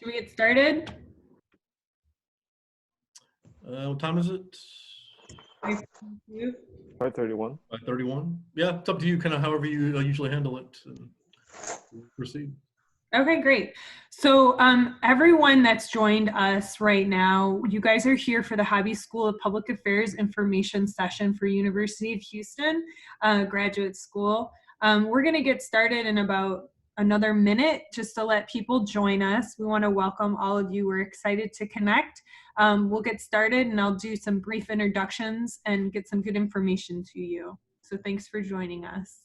Should we get started? What time is it? 5:31. 5:31. Yeah, it's up to you, kind of however you usually handle it. And proceed. Okay, great. So everyone that's joined us right now, you guys are here for the Hobby School of Public Affairs information session for University of Houston Graduate School. We're going to get started in about another minute just to let people join us. We want to welcome all of you. We're excited to connect. We'll get started and I'll do some brief introductions and get some good information to you. So thanks for joining us.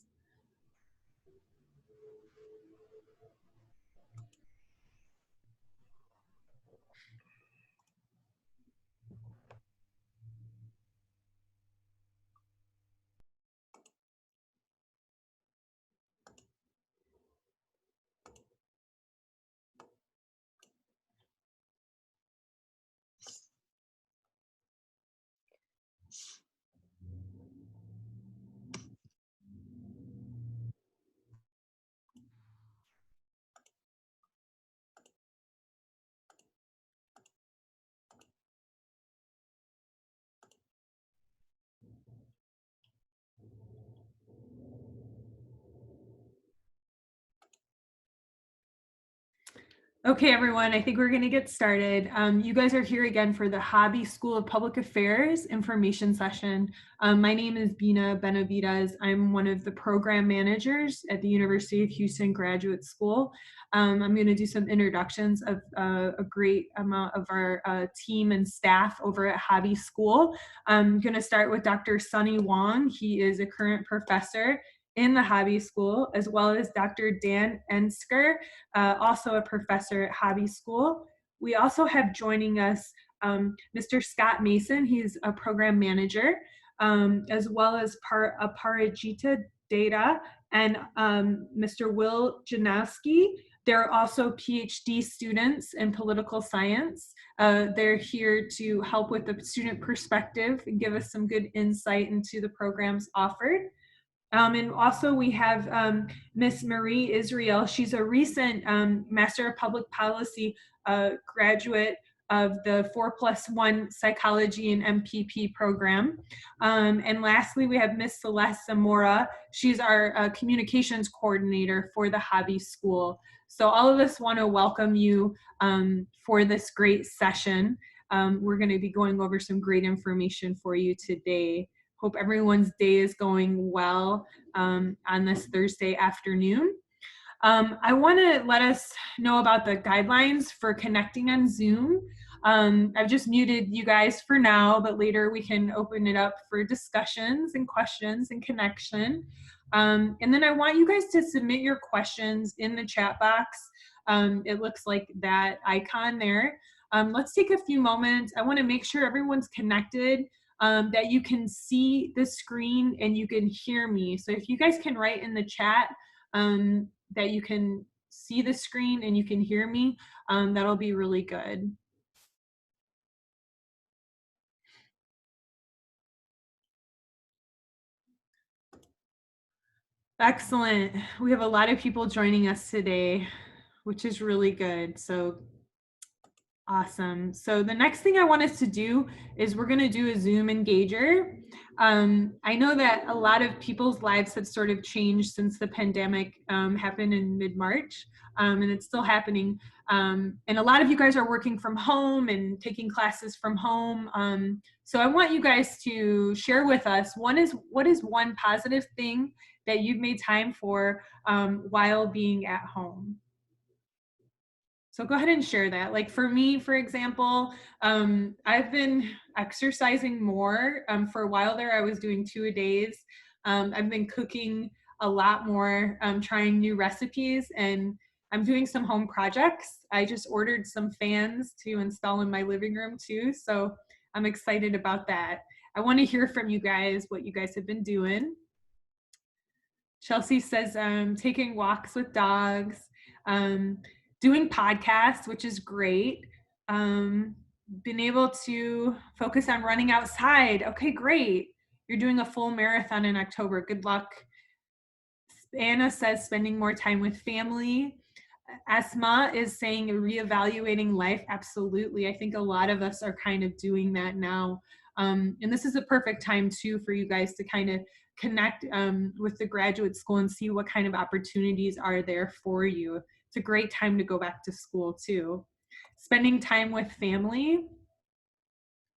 Okay, everyone, I think we're going to get started. You guys are here again for the Hobby School of Public Affairs information session. My name is Bina Benavides. I'm one of the program managers at the University of Houston Graduate School. I'm going to do some introductions of a great amount of our team and staff over at Hobby School. I'm going to start with Dr. Sunny Wong. He is a current professor in the Hobby School, as well as Dr. Dan Ensker, also a professor at Hobby School. We also have joining us Mr. Scott Mason. He's a program manager, as well as Parajita Data and Mr. Will Janowski. They're also PhD students in political science. They're here to help with the student perspective and give us some good insight into the programs offered. And also we have Miss Marie Israel. She's a recent Master of Public Policy graduate of the 4+1 Psychology and MPP program. And lastly, we have Miss Celeste Zamora. She's our communications coordinator for the Hobby School. So all of us want to welcome you for this great session. We're going to be going over some great information for you today. Hope everyone's day is going well on this Thursday afternoon. I want to let us know about the guidelines for connecting on Zoom. I've just muted you guys for now, but later we can open it up for discussions and questions and connection. And then I want you guys to submit your questions in the chat box. It looks like that icon there. Let's take a few moments. I want to make sure everyone's connected. That you can see the screen and you can hear me. So if you guys can write in the chat that you can see the screen and you can hear me, that'll be really good. Excellent. We have a lot of people joining us today, which is really good. So awesome. So the next thing I want us to do is we're going to do a Zoom engager. I know that a lot of people's lives have sort of changed since the pandemic happened in mid-March, and it's still happening. And a lot of you guys are working from home and taking classes from home. So I want you guys to share with us, what is one positive thing that you've made time for while being at home? So go ahead and share that. Like for me, for example, I've been exercising more. For a while there, I was doing 2-a-days. I've been cooking a lot more, trying new recipes, and I'm doing some home projects. I just ordered some fans to install in my living room too. So I'm excited about that. I want to hear from you guys, what you guys have been doing. Chelsea says, taking walks with dogs. Doing podcasts, which is great. Been able to focus on running outside. Okay, great. You're doing a full marathon in October. Good luck. Anna says spending more time with family. Asma is saying reevaluating life. Absolutely. I think a lot of us are kind of doing that now. And this is a perfect time too for you guys to kind of connect with the graduate school and see what kind of opportunities are there for you. It's a great time to go back to school too. Spending time with family,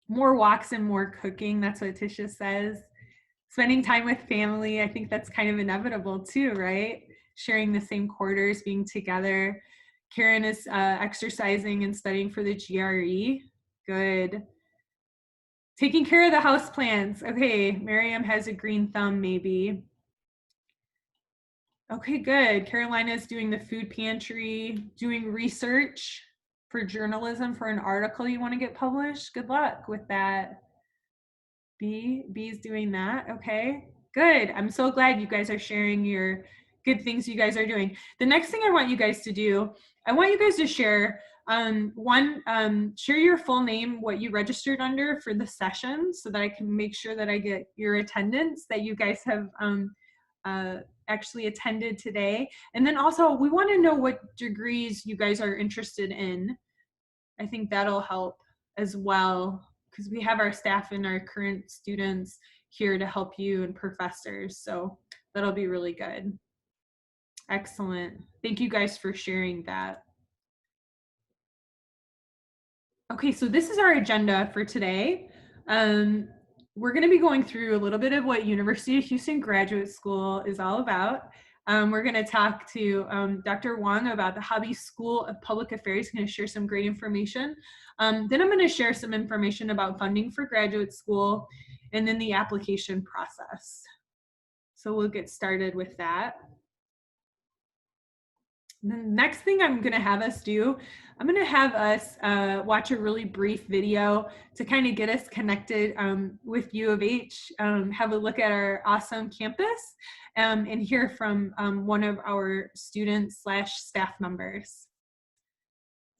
more walks and more cooking. That's what Tisha says. Spending time with family, I think that's kind of inevitable too, right? Sharing the same quarters, being together. Karen is exercising and studying for the GRE. Good. Taking care of the house plants. Okay, Miriam has a green thumb maybe. Okay, good. Carolina's doing the food pantry, doing research for journalism for an article you want to get published. Good luck with that. B's doing that. Okay, good. I'm so glad you guys are sharing your good things you guys are doing. The next thing I want you guys to do, I want you guys to share share your full name, what you registered under for the session, so that I can make sure that I get your attendance that you guys have actually attended today. And then also we want to know what degrees you guys are interested in. I think that'll help as well, because we have our staff and our current students here to help you and professors. So that'll be really good. Excellent. Thank you guys for sharing that. Okay, so this is our agenda for today. We're going to be going through a little bit of what University of Houston Graduate School is all about. We're going to talk to Dr. Wang about the Hobby School of Public Affairs. He's going to share some great information. Then I'm going to share some information about funding for graduate school and then the application process. So we'll get started with that. The next thing I'm going to have us do, I'm going to have us watch a really brief video to kind of get us connected with U of H, have a look at our awesome campus, and hear from one of our students / staff members.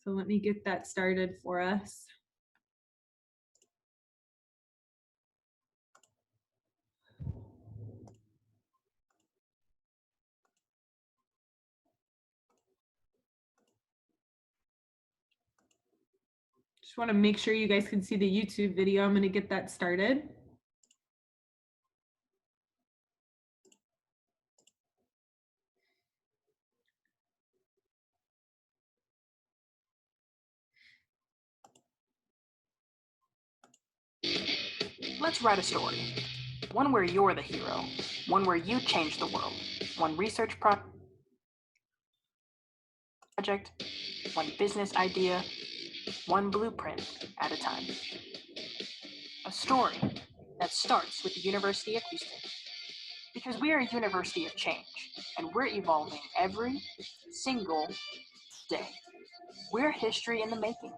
So let me get that started for us. Just want to make sure you guys can see the YouTube video. I'm going to get that started. Let's write a story. One where you're the hero. One where you change the world. One research project. One business idea. One blueprint at a time. A story that starts with the University of Houston. Because we are a university of change, and we're evolving every single day. We're history in the making,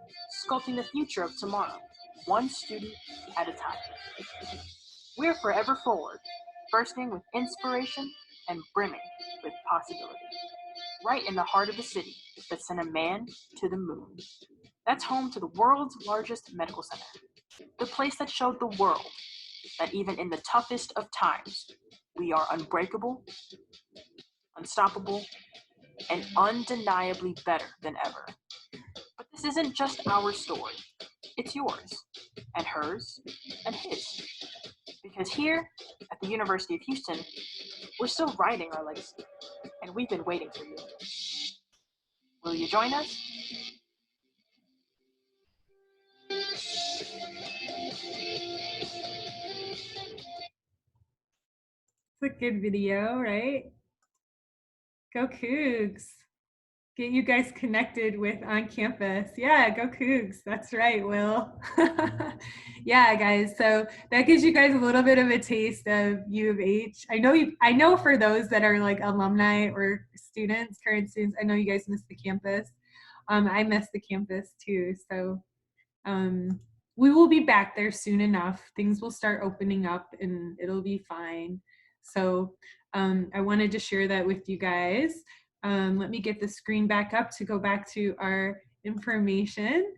sculpting the future of tomorrow, one student at a time. We're forever forward, bursting with inspiration and brimming with possibility. Right in the heart of the city that sent a man to the moon. That's home to the world's largest medical center. The place that showed the world that even in the toughest of times, we are unbreakable, unstoppable, and undeniably better than ever. But this isn't just our story. It's yours, and hers, and his. Because here at the University of Houston, we're still writing our legacy, and we've been waiting for you. Will you join us? It's a good video, right? Go Cougs. Get you guys connected with on campus. Yeah, go Cougs. That's right, Will. Yeah, guys. So that gives you guys a little bit of a taste of U of H. I know for those that are like alumni or students, current students, I know you guys miss the campus. I miss the campus too. So we will be back there soon enough. Things will start opening up and it'll be fine. So I wanted to share that with you guys. Let me get the screen back up to go back to our information.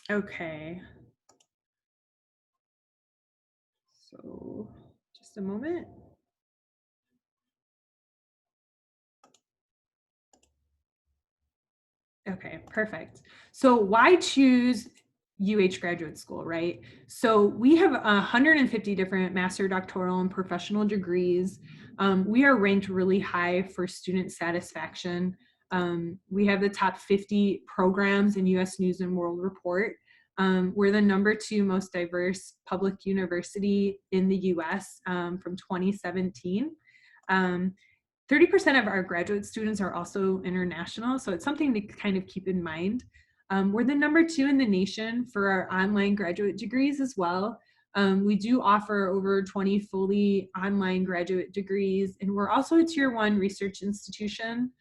Okay. So a moment. Okay, perfect. So why choose UH Graduate School, right? So we have 150 different master, doctoral, and professional degrees. We are ranked really high for student satisfaction. We have the top 50 programs in US News and World Report. We're the #2 most diverse public university in the US from 2017. 30% of our graduate students are also international, so it's something to kind of keep in mind. We're the #2 in the nation for our online graduate degrees as well. We do offer over 20 fully online graduate degrees, and we're also a Tier 1 research institution.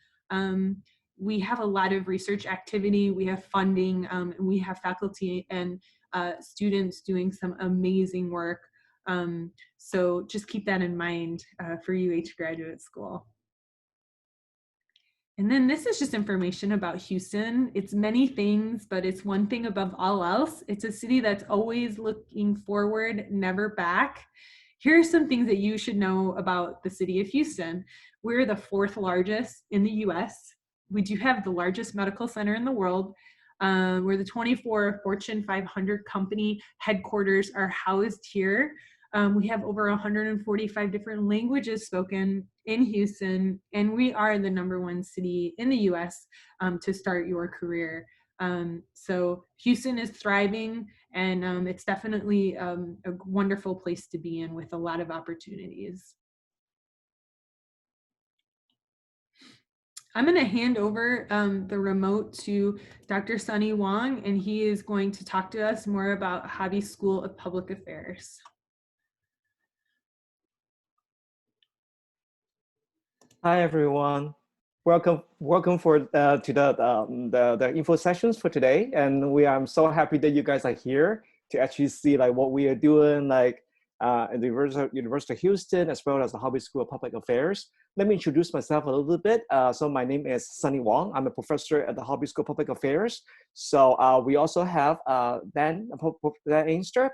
We have a lot of research activity, we have funding, and we have faculty and students doing some amazing work. So just keep that in mind for UH Graduate School. And then this is just information about Houston. It's many things, but it's one thing above all else. It's a city that's always looking forward, never back. Here are some things that you should know about the city of Houston. We're the 4th largest in the US. We do have the largest medical center in the world. Where the 24 Fortune 500 company headquarters are housed here. We have over 145 different languages spoken in Houston, and we are the #1 city in the US to start your career. So Houston is thriving, and it's definitely a wonderful place to be in with a lot of opportunities. I'm going to hand over the remote to Dr. Sunny Wong, and he is going to talk to us more about Hobby School of Public Affairs. Hi everyone, welcome for to the info sessions for today, and I'm so happy that you guys are here to actually see like what we are doing like at the University of Houston as well as the Hobby School of Public Affairs. Let me introduce myself a little bit. So my name is Sunny Wong. I'm a professor at the Hobby School of Public Affairs. So we also have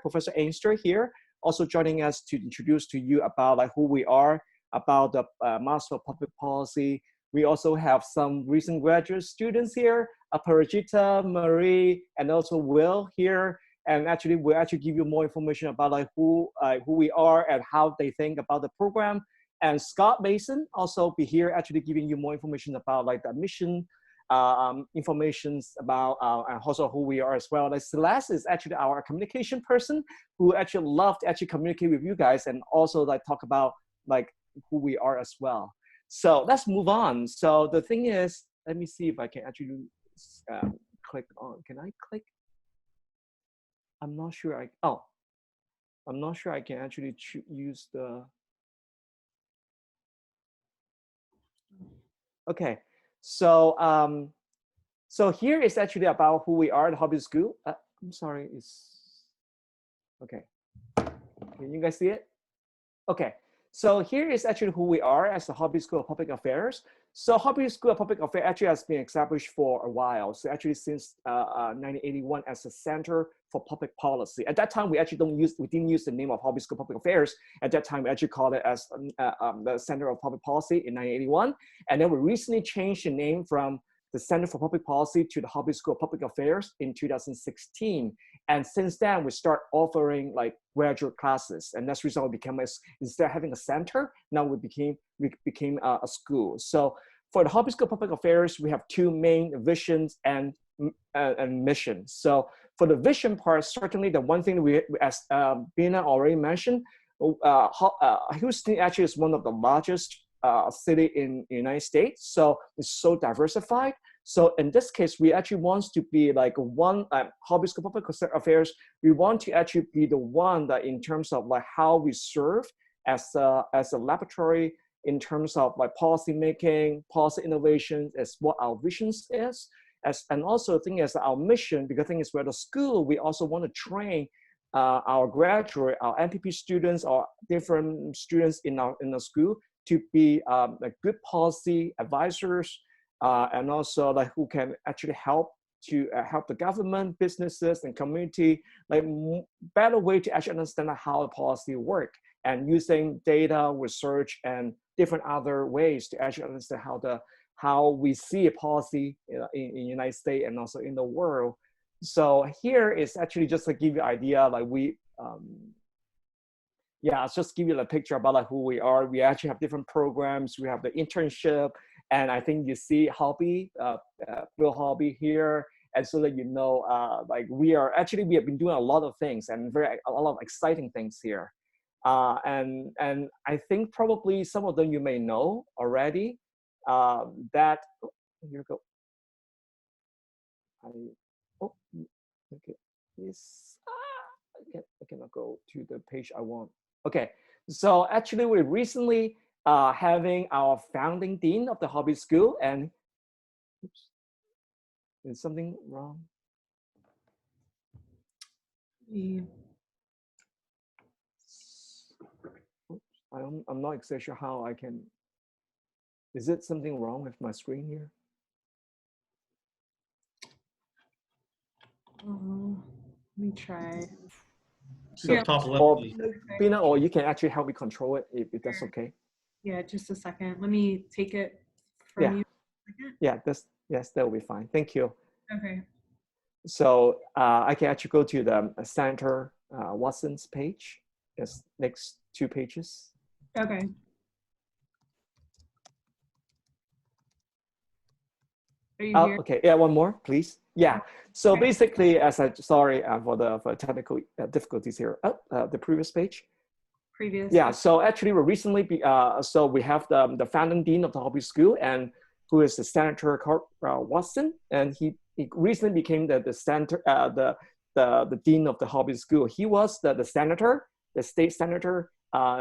Professor Ainster here, also joining us to introduce to you about like who we are, about the Master of Public Policy. We also have some recent graduate students here, Aparajita, Marie, and also Will here. And actually, we'll actually give you more information about like who we are and how they think about the program. And Scott Mason also be here actually giving you more information about like the admission informations about and also who we are as well. Like Celeste is actually our communication person who actually love to actually communicate with you guys and also like talk about like who we are as well. So let's move on. So the thing is, let me see if I can actually click on, can I click? I'm not sure I'm not sure I can actually use the, okay. So, so here is actually about who we are at Hobby School. I'm sorry, okay. Can you guys see it? Okay. So here is actually who we are as the Hobby School of Public Affairs. So Hobby School of Public Affairs actually has been established for a while. So actually since 1981 as a Center for Public Policy. At that time, we actually didn't use the name of Hobby School of Public Affairs. At that time, we actually called it as the Center of Public Policy in 1981. And then we recently changed the name from the Center for Public Policy to the Hobby School of Public Affairs in 2016. And since then, we start offering like graduate classes. And that's the reason we became, instead of having a center, now we became a school. So for the Hobby School of Public Affairs, we have 2 main visions and missions. So for the vision part, certainly the one thing we, as Bina already mentioned, Houston actually is one of the largest city in the United States. So it's so diversified. So in this case, we actually want to be like one Hobby School of Public Affairs. We want to actually be the one that in terms of like how we serve as a laboratory in terms of like policy making, policy innovation is what our visions is. And also the thing is our mission, because the thing is we're the school, we also want to train our graduate, our MPP students or different students in the school to be like good policy advisors and also like who can actually help to help the government, businesses, and community like better way to actually understand how the policy work. and using data, research, and different other ways to actually understand how we see a policy in the United States and also in the world. So here is actually just to give you an idea, like I'll just give you a picture about like who we are. We actually have different programs. We have the internship, and I think you see Hobby, Bill Hobby here. And so that you know, like we have been doing a lot of things and a lot of exciting things here. And I think probably some of them you may know already. Here we go. Okay. Yes. I cannot go to the page I want. Okay. So actually, we're recently having our founding dean of the Hobby School, and oops, is something wrong? Yeah. Oops, I'm not exactly sure how I can. Is it something wrong with my screen here? Let me try. So Yeah. top left. Or Bina, or you can actually help me control it if that's okay. Yeah, just a second. Let me take it from you. Yeah, yes, that will be fine. Thank you. Okay. So I can actually go to the Senator Watson's page. Yes, next 2 pages. Okay. Are you here? Okay, yeah, one more, please. Yeah. So Okay. basically, sorry for the technical difficulties here. The previous page. Previous. Yeah. So actually, we recently so we have the founding dean of the Hobby School, and who is the Senator Kirk Watson, and he recently became the dean of the Hobby School. He was the senator, the state senator,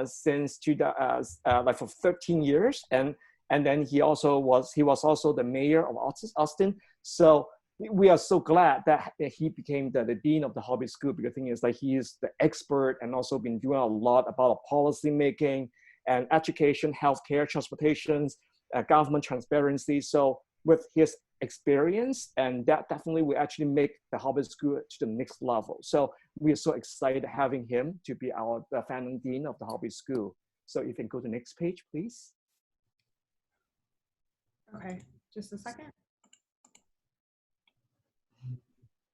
since like for 13 years, and then he was also the mayor of Austin. So we are so glad that he became the dean of the Hobby School, because the thing is like he is the expert and also been doing a lot about policy making and education, healthcare, transportation, government transparency. So with his experience, and that definitely will actually make the Hobby School to the next level. So we are so excited having him to be the founding dean of the Hobby School. So if you can go to the next page, please. Okay, just a second.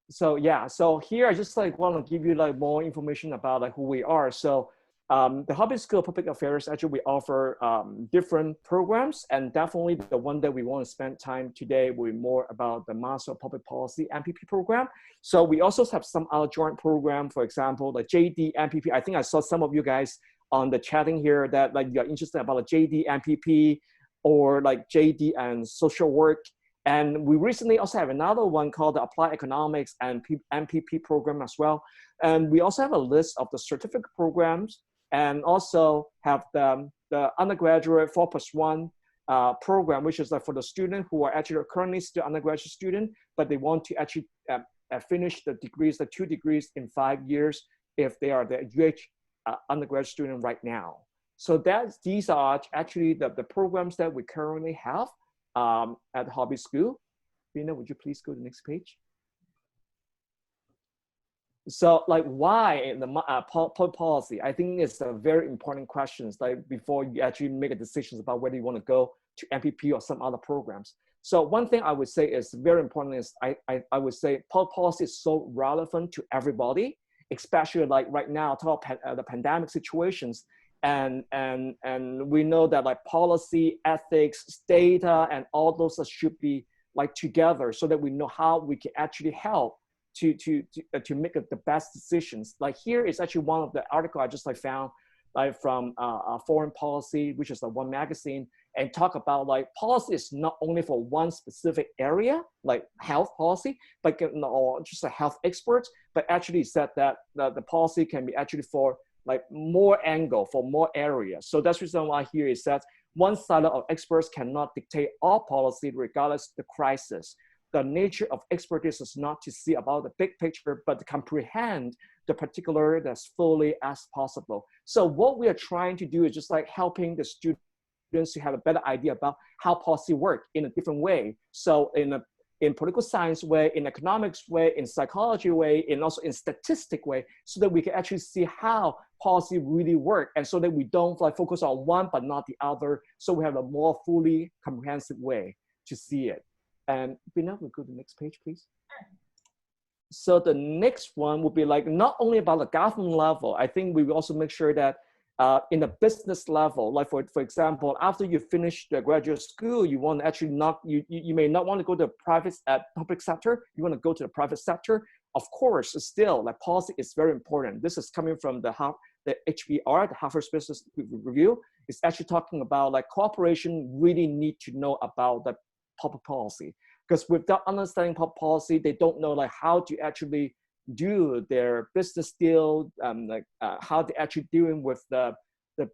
So yeah, so here I just like want to give you like more information about like who we are. So the Hobby School of Public Affairs, actually we offer different programs, and definitely the one that we want to spend time today will be more about the Master of Public Policy MPP program. So we also have some other joint program, for example, the JD MPP. I think I saw some of you guys on the chatting here that like you're interested about the JD MPP or like JD and social work. And we recently also have another one called the Applied Economics and MPP program as well. And we also have a list of the certificate programs, and also have the undergraduate 4+1 program, which is like for the student who are actually currently still undergraduate student, but they want to actually finish the 2 degrees in 5 years if they are the UH undergraduate student right now. So these are actually the programs that we currently have at Hobby School. Bina, would you please go to the next page? So like why in the public policy, I think it's a very important question, like before you actually make a decision about whether you want to go to MPP or some other programs. So one thing I would say is very important is I would say public policy is so relevant to everybody, especially like right now, talk about the pandemic situations. And we know that like policy, ethics, data, and all those should be like together so that we know how we can actually help to make the best decisions. Like here is actually one of the article I just like found like from Foreign Policy, which is the one magazine, and talk about like policy is not only for one specific area, like health policy, but or just a health experts, but actually said that the policy can be actually for like more angle, for more areas. So that's the reason why here is that one side of experts cannot dictate all policy regardless of the crisis. The nature of expertise is not to see about the big picture, but to comprehend the particular as fully as possible. So what we are trying to do is just like helping the students to have a better idea about how policy works in a different way. So in political science way, in economics way, in psychology way, and also in statistic way, so that we can actually see how policy really work, and so that we don't like focus on one but not the other, so we have a more fully comprehensive way to see it. And Bina, we'll go to the next page, please. So the next one will be like not only about the government level. I think we will also make sure that in the business level, like for example, after you finish the graduate school, you want to actually you may not want to go to the private public sector. You want to go to the private sector. Of course, still, like policy is very important. This is coming from the HBR, the Harvard Business Review. It's actually talking about like corporation really need to know about the public policy, because without understanding public policy, they don't know like how to actually do their business deal, how they actually dealing with the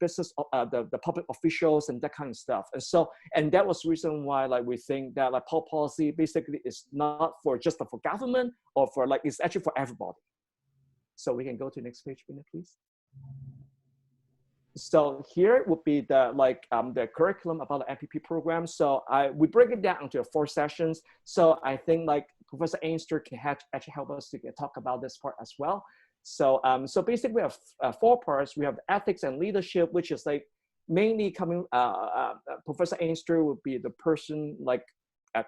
business, the public officials and that kind of stuff. And that was the reason why like we think that like public policy basically is not for just for government or for like, it's actually for everybody. So we can go to the next page, please. So here would be the curriculum about the MPP program. So we break it down into 4 sessions. So I think like Professor Ainster can actually help us to talk about this part as well. So so basically we have 4 parts. We have ethics and leadership, which is like mainly coming. Professor Ainster would be the person like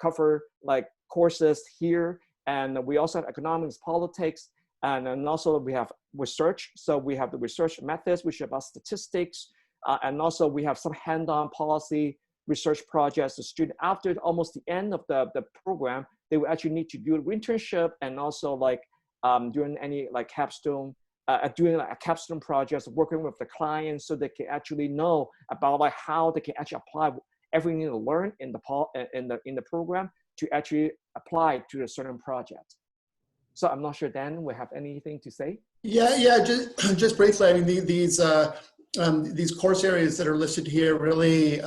cover like courses here, and we also have economics, politics. And then also we have research. So we have the research methods, which are about statistics. And also we have some hand-on policy research projects. The student, after almost the end of the program, they will actually need to do an internship and also like doing any like capstone, doing like a capstone projects, working with the clients so they can actually know about like how they can actually apply everything they learn in the program to actually apply to a certain project. So I'm not sure, Dan, we have anything to say? Yeah, just briefly. I mean, these course areas that are listed here really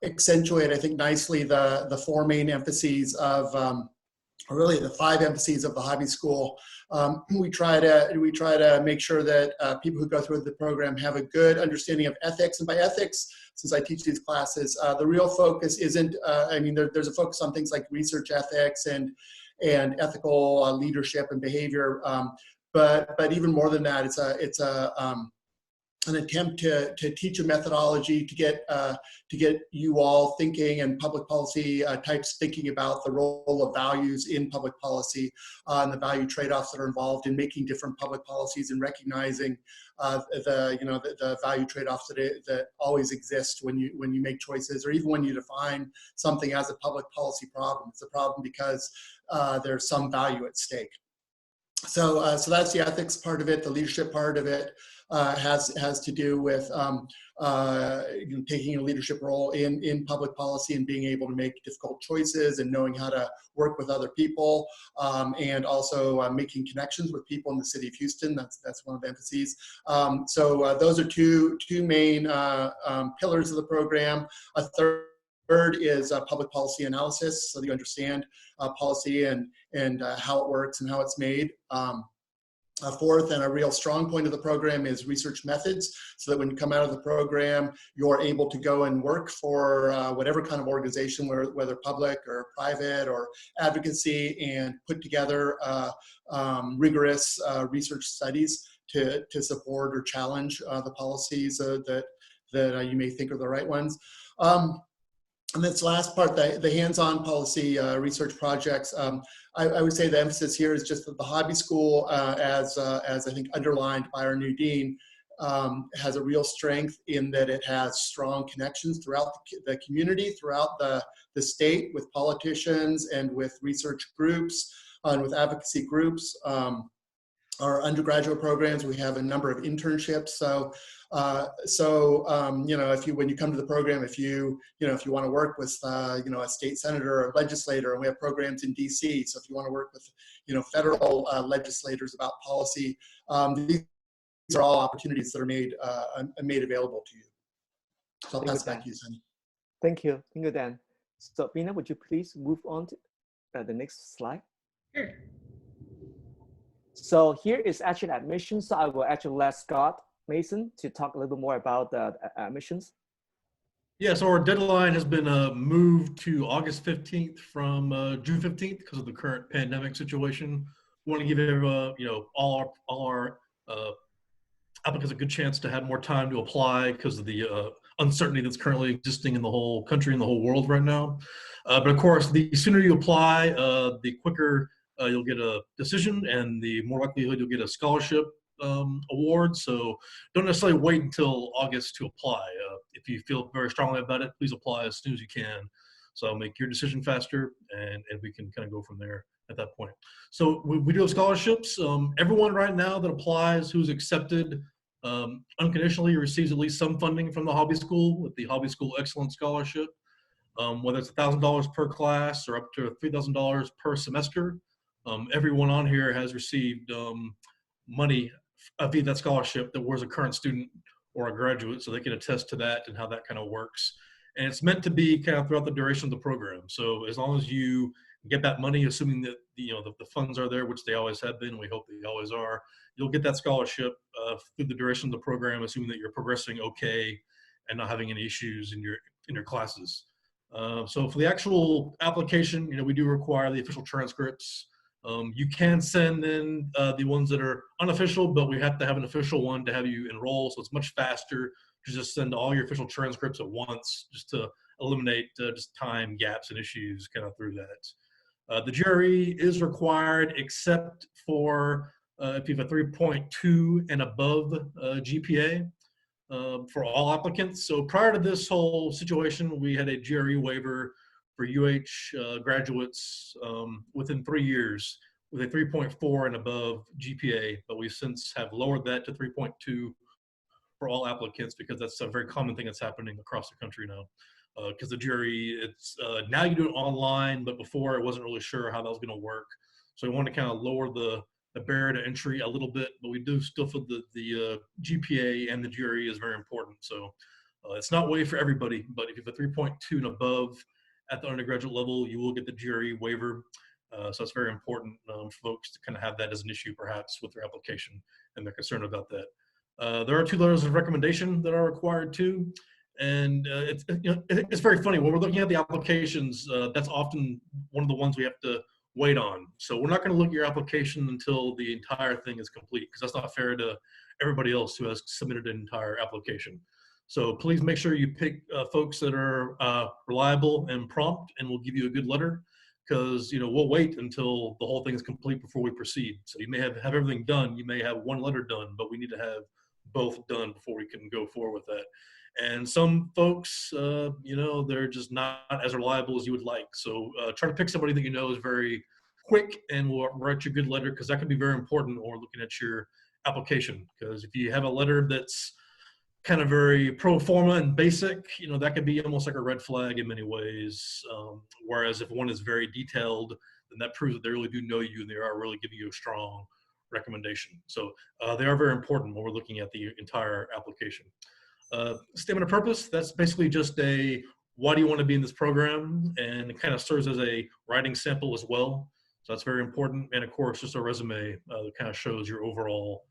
accentuate, I think, nicely the 4 main emphases of, or really the 5 emphases of the hobby school. We try to make sure that people who go through the program have a good understanding of ethics, and by ethics, since I teach these classes, the real focus isn't. I mean, there's a focus on things like research ethics and ethical leadership and behavior, but even more than that, it's an attempt to teach a methodology to get you all thinking and public policy types thinking about the role of values in public policy and the value trade-offs that are involved in making different public policies and recognizing the value trade-offs that always exist when you make choices, or even when you define something as a public policy problem. It's a problem because there's some value at stake. So that's the ethics part of it. The leadership part of it has to do with taking a leadership role in public policy and being able to make difficult choices and knowing how to work with other people, and also making connections with people in the city of Houston. That's one of the emphases. So those are two main pillars of the program. A third is public policy analysis, so that you understand policy and how it works and how it's made. A fourth and a real strong point of the program is research methods, so that when you come out of the program, you're able to go and work for whatever kind of organization, whether public or private or advocacy, and put together rigorous research studies to support or challenge the policies that you may think are the right ones. And this last part, the hands-on policy research projects, I would say the emphasis here is just that the hobby school, as I think underlined by our new dean, has a real strength in that it has strong connections throughout the community, throughout the state, with politicians and with research groups and with advocacy groups. Our undergraduate programs, we have a number of internships. So when you come to the program, if you want to work with a state senator or legislator, and we have programs in DC. So if you want to work with federal legislators about policy, these are all opportunities that are made available to you. So I'll pass it back to you, Sunny. Thank you, Dan. So Bina, would you please move on to the next slide? Sure. So here is actually admissions. So I will actually let Scott Mason to talk a little bit more about the admissions. Yeah, so our deadline has been moved to August 15th from June 15th because of the current pandemic situation. We want to give all our applicants a good chance to have more time to apply because of the uncertainty that's currently existing in the whole country and the whole world right now. But of course, the sooner you apply, the quicker you'll get a decision, and the more likelihood you'll get a scholarship award. So don't necessarily wait until August to apply. If you feel very strongly about it, please apply as soon as you can. So I'll make your decision faster, and we can kind of go from there at that point. So we do have scholarships. Everyone right now that applies who's accepted unconditionally receives at least some funding from the Hobby School with the Hobby School Excellence Scholarship, whether it's $1,000 per class or up to $3,000 per semester. Everyone on here has received money via that scholarship that was a current student or a graduate, so they can attest to that and how that kind of works. And it's meant to be kind of throughout the duration of the program. So as long as you get that money, assuming that the funds are there, which they always have been, we hope they always are, you'll get that scholarship through the duration of the program, assuming that you're progressing okay and not having any issues in your classes. So for the actual application, we do require the official transcripts. You can send in the ones that are unofficial, but we have to have an official one to have you enroll. So it's much faster to just send all your official transcripts at once, just to eliminate just time gaps and issues kind of through that. The GRE is required except for if you have a 3.2 and above GPA for all applicants. So prior to this whole situation, we had a GRE waiver for UH graduates within 3 years with a 3.4 and above GPA, but we since have lowered that to 3.2 for all applicants because that's a very common thing that's happening across the country now. Because the GRE, it's now you do it online, but before it wasn't really sure how that was going to work. So we want to kind of lower the barrier to entry a little bit, but we do still feel the GPA and the GRE is very important. So it's not way for everybody, but if you have a 3.2 and above at the undergraduate level, you will get the GRE waiver. So it's very important for folks to kind of have that as an issue perhaps with their application, and they're concerned about that. There are 2 letters of recommendation that are required too. And it's very funny when we're looking at the applications, that's often one of the ones we have to wait on. So we're not going to look at your application until the entire thing is complete, because that's not fair to everybody else who has submitted an entire application. So please make sure you pick folks that are reliable and prompt, and we'll give you a good letter, because we'll wait until the whole thing is complete before we proceed. So you may have everything done, you may have one letter done, but we need to have both done before we can go forward with that. And some folks, they're just not as reliable as you would like. So try to pick somebody that is very quick and will write you a good letter, because that can be very important when we're looking at your application. Because if you have a letter that's kind of very pro forma and basic, that could be almost like a red flag in many ways. Whereas if one is very detailed, then that proves that they really do know you and they are really giving you a strong recommendation. So they are very important when we're looking at the entire application. Statement of purpose, that's basically just a why do you want to be in this program, and it kind of serves as a writing sample as well. So that's very important. And of course, just a resume that kind of shows your overall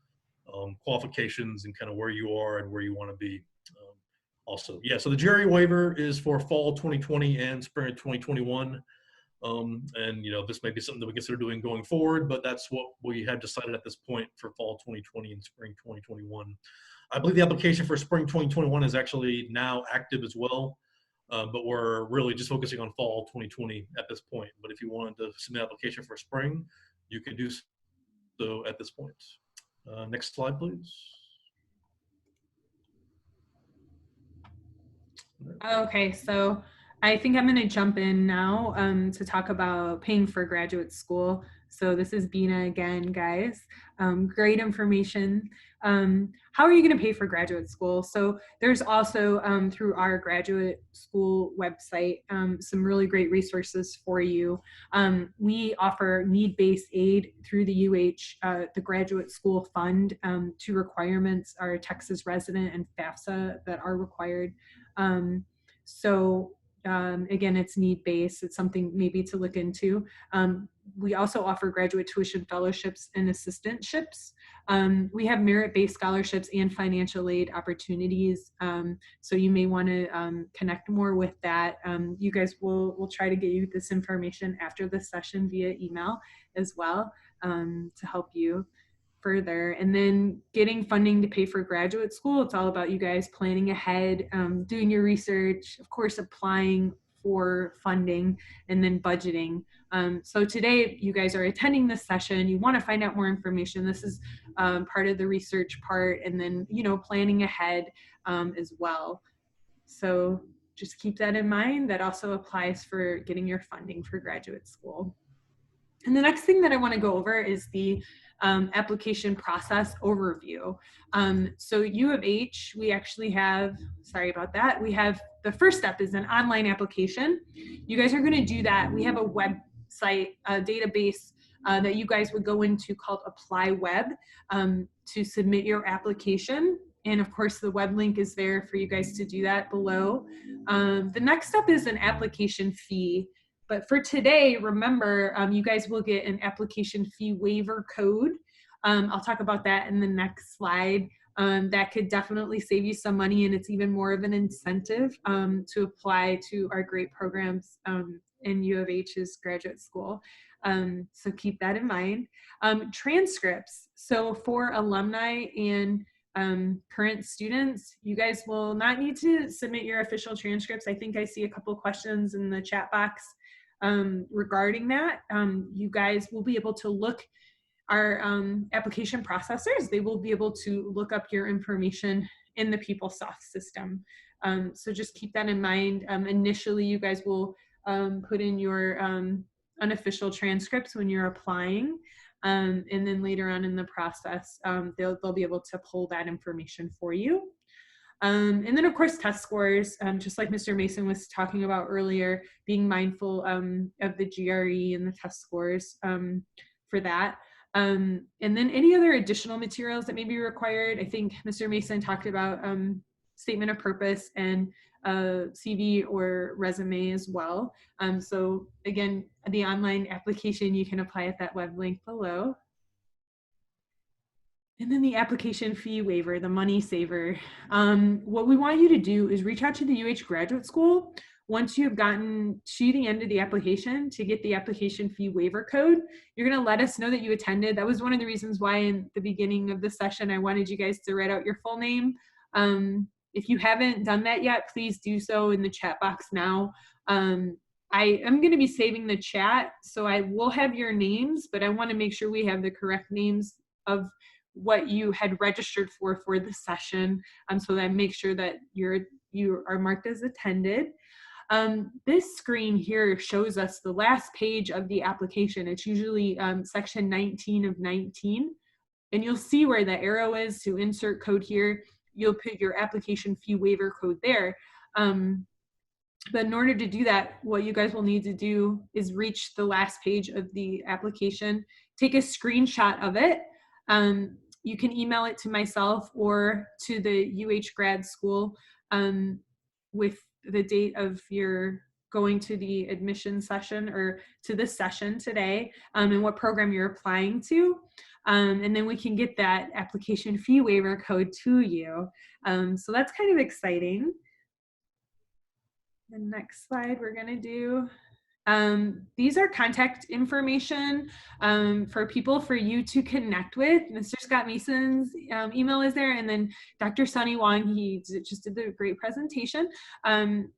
qualifications and kind of where you are and where you want to be. Also, yeah, so the GRE waiver is for fall 2020 and spring 2021. And this may be something that we consider doing going forward, but that's what we have decided at this point for fall 2020 and spring 2021. I believe the application for spring 2021 is actually now active as well, but we're really just focusing on fall 2020 at this point. But if you wanted to submit an application for spring, you can do so at this point. Next slide, please. Okay, so I think I'm going to jump in now to talk about paying for graduate school. So this is Bina again, guys. Great information. How are you going to pay for graduate school? So there's also through our graduate school website some really great resources for you. We offer need-based aid through the the Graduate School Fund. 2 requirements are Texas resident and FAFSA that are required. Again, it's need-based. It's something maybe to look into. We also offer graduate tuition fellowships and assistantships. We have merit-based scholarships and financial aid opportunities. So you may want to connect more with that. You guys will try to get you this information after the session via email as well to help you. further. And then getting funding to pay for graduate school, it's all about you guys planning ahead, doing your research, of course, applying for funding, and then budgeting. So today, you guys are attending this session. You want to find out more information. This is part of the research part, and then, you know, planning ahead as well. So just keep that in mind. That also applies for getting your funding for graduate school. And the next thing that I want to go over is the application process overview. So U of H, we actually have, sorry about that, we have the first step is an online application. You guys are going to do that. We have a website, a database that you guys would go into called Apply Web to submit your application. And of course, the web link is there for you guys to do that below. The next step is an application fee. But for today, remember, you guys will get an application fee waiver code. I'll talk about that in the next slide. That could definitely save you some money, and it's even more of an incentive to apply to our great programs in U of H's graduate school. So keep that in mind. Transcripts. So for alumni and current students, you guys will not need to submit your official transcripts. I think I see a couple questions in the chat box regarding that. You guys will be able to look, our application processors, they will be able to look up your information in the PeopleSoft system. So just keep that in mind. Initially, you guys will put in your unofficial transcripts when you're applying. And then later on in the process, they'll be able to pull that information for you. And then of course, test scores, just like Mr. Mason was talking about earlier, being mindful of the GRE and the test scores for that. And then any other additional materials that may be required. I think Mr. Mason talked about statement of purpose and CV or resume as well. So again, the online application, you can apply at that web link below. And then the application fee waiver, the money saver. What we want you to do is reach out to the UH Graduate School once you have gotten to the end of the application to get the application fee waiver code. You're going to let us know that you attended. That was one of the reasons why in the beginning of the session, I wanted you guys to write out your full name. If you haven't done that yet, please do so in the chat box now. I am going to be saving the chat, so I will have your names, but I want to make sure we have the correct names of what you had registered for the session, so that I make sure that you are marked as attended. This screen here shows us the last page of the application. It's usually section 19 of 19, and you'll see where the arrow is to insert code here. You'll put your application fee waiver code there. But in order to do that, what you guys will need to do is reach the last page of the application, take a screenshot of it. You can email it to myself or to the UH grad school with the date of your going to the admission session or to this session today and what program you're applying to. And then we can get that application fee waiver code to you. So that's kind of exciting. The next slide we're gonna do. These are contact information for people for you to connect with. Mr. Scott Mason's email is there, and then Dr. Sunny Wong, he just did a great presentation.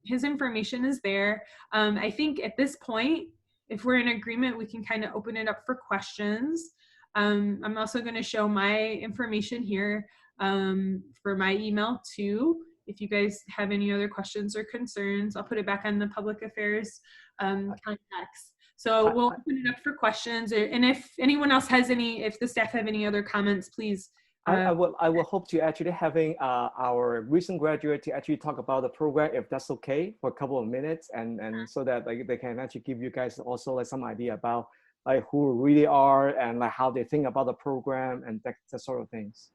His information is there. I think at this point, if we're in agreement, we can kind of open it up for questions. I'm also going to show my information here for my email too. If you guys have any other questions or concerns, I'll put it back on the public affairs contacts. So we'll open it up for questions. And if anyone else has any, if the staff have any other comments, please. I will hope to actually having our recent graduate to actually talk about the program, if that's okay, for a couple of minutes, and so that like they can actually give you guys also like some idea about like who really are and like how they think about the program and that sort of things.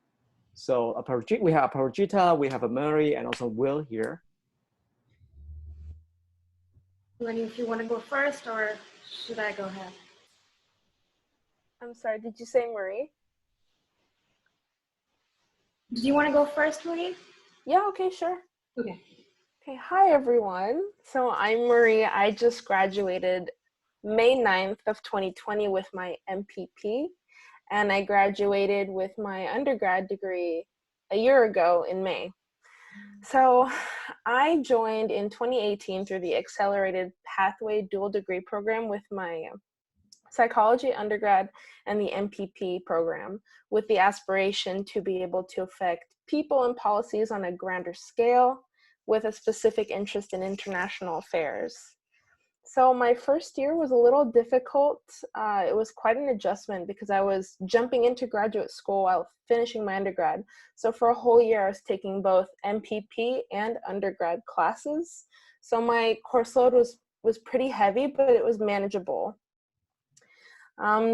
So we have Parajita, we have a Mary, and also Will here. Lenny, if you want to go first, or should I go ahead? I'm sorry, did you say Marie? Do you want to go first, Marie? Yeah, okay, sure. Okay. Okay, hi everyone. So I'm Marie. I just graduated May 9th of 2020 with my MPP. and I graduated with my undergrad degree a year ago in May. So I joined in 2018 through the Accelerated Pathway Dual Degree Program with my psychology undergrad and the MPP program, with the aspiration to be able to affect people and policies on a grander scale with a specific interest in international affairs. So my first year was a little difficult. It was quite an adjustment because I was jumping into graduate school while finishing my undergrad. So for a whole year, I was taking both MPP and undergrad classes. So my course load was pretty heavy, but it was manageable.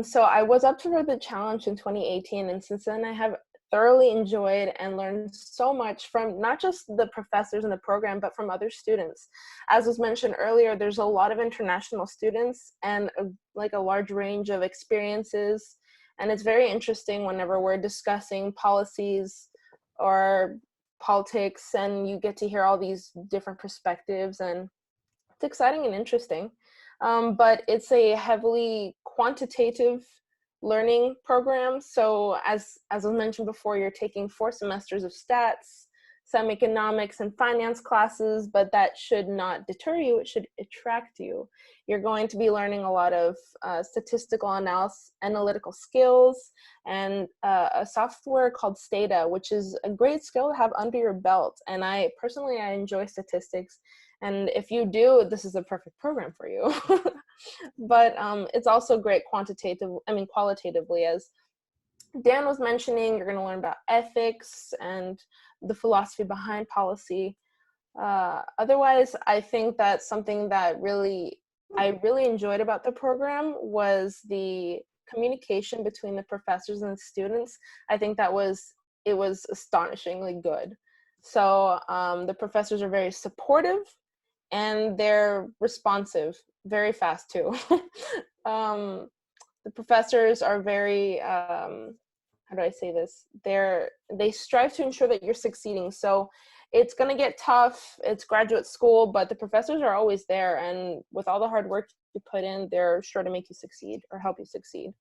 So I was up for the challenge in 2018, and since then I have thoroughly enjoyed and learned so much from not just the professors in the program, but from other students. As was mentioned earlier, there's a lot of international students and a large range of experiences. And it's very interesting whenever we're discussing policies or politics and you get to hear all these different perspectives, and it's exciting and interesting. But it's a heavily quantitative learning program. So as I mentioned before, you're taking 4 semesters of stats, some economics and finance classes, but that should not deter you. It should attract you. You're going to be learning a lot of statistical analytical skills, and a software called Stata, which is a great skill to have under your belt. And I enjoy statistics. And if you do, this is a perfect program for you. But it's also great qualitatively, as Dan was mentioning. You're going to learn about ethics and the philosophy behind policy. Otherwise, I think that something that I really enjoyed about the program was the communication between the professors and the students. I think it was astonishingly good. So the professors are very supportive, and they're responsive, very fast too. The professors are very, how do I say this? They strive to ensure that you're succeeding. So it's gonna get tough, it's graduate school, but the professors are always there, and with all the hard work you put in, they're sure to make you succeed or help you succeed.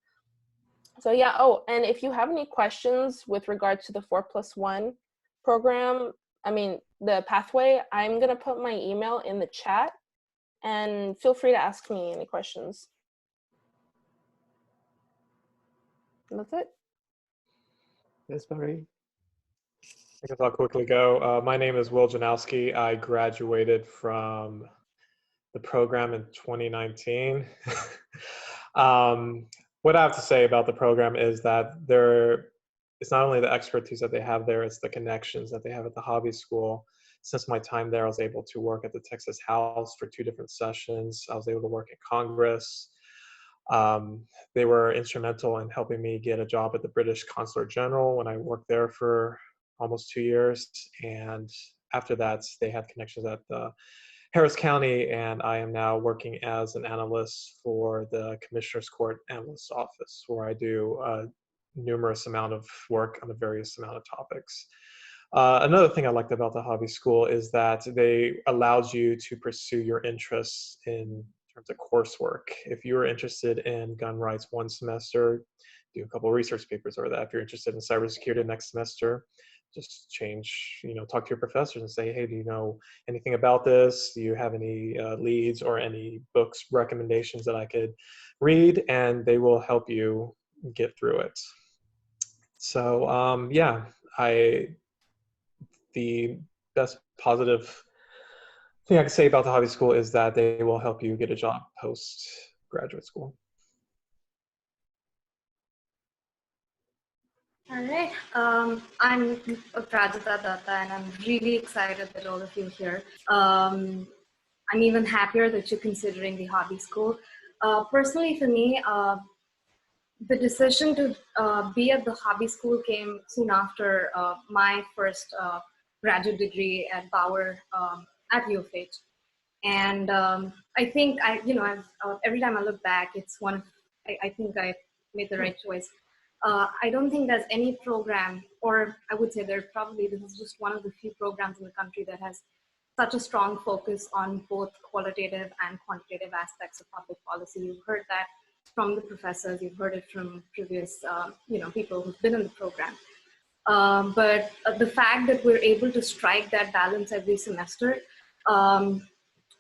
So yeah, and if you have any questions with regard to the 4+1 program, the pathway, I'm gonna put my email in the chat, and feel free to ask me any questions. And that's it. Yes, Marie. I guess I'll quickly go. My name is Will Janowski. I graduated from the program in 2019. What I have to say about the program is that it's not only the expertise that they have there, it's the connections that they have at the hobby school. Since my time there, I was able to work at the Texas House for 2 different sessions. I was able to work in Congress. They were instrumental in helping me get a job at the British Consular General when I worked there for almost 2 years. And after that, they had connections at the Harris County, and I am now working as an analyst for the Commissioner's Court Analyst's Office, where I do numerous amount of work on a various amount of topics. Another thing I liked about the hobby school is that they allowed you to pursue your interests in terms of coursework. If you were interested in gun rights one semester, do a couple of research papers over that. If you're interested in cybersecurity next semester, just talk to your professors and say, hey, do you know anything about this? Do you have any leads or any books recommendations that I could read? And they will help you get through it. So the best positive thing I can say about the hobby school is that they will help you get a job post graduate school. All right. I'm Prajita Datta, and I'm really excited that all of you are here. I'm even happier that you're considering the hobby school. Personally, for me, the decision to be at the hobby school came soon after my first graduate degree at Bauer at U of H. And I think every time I look back, it's I think I made the right choice. I don't think there's any program, or I would say this is just one of the few programs in the country that has such a strong focus on both qualitative and quantitative aspects of public policy. You've heard that from the professors. You've heard it from previous, people who've been in the program. But the fact that we're able to strike that balance every semester,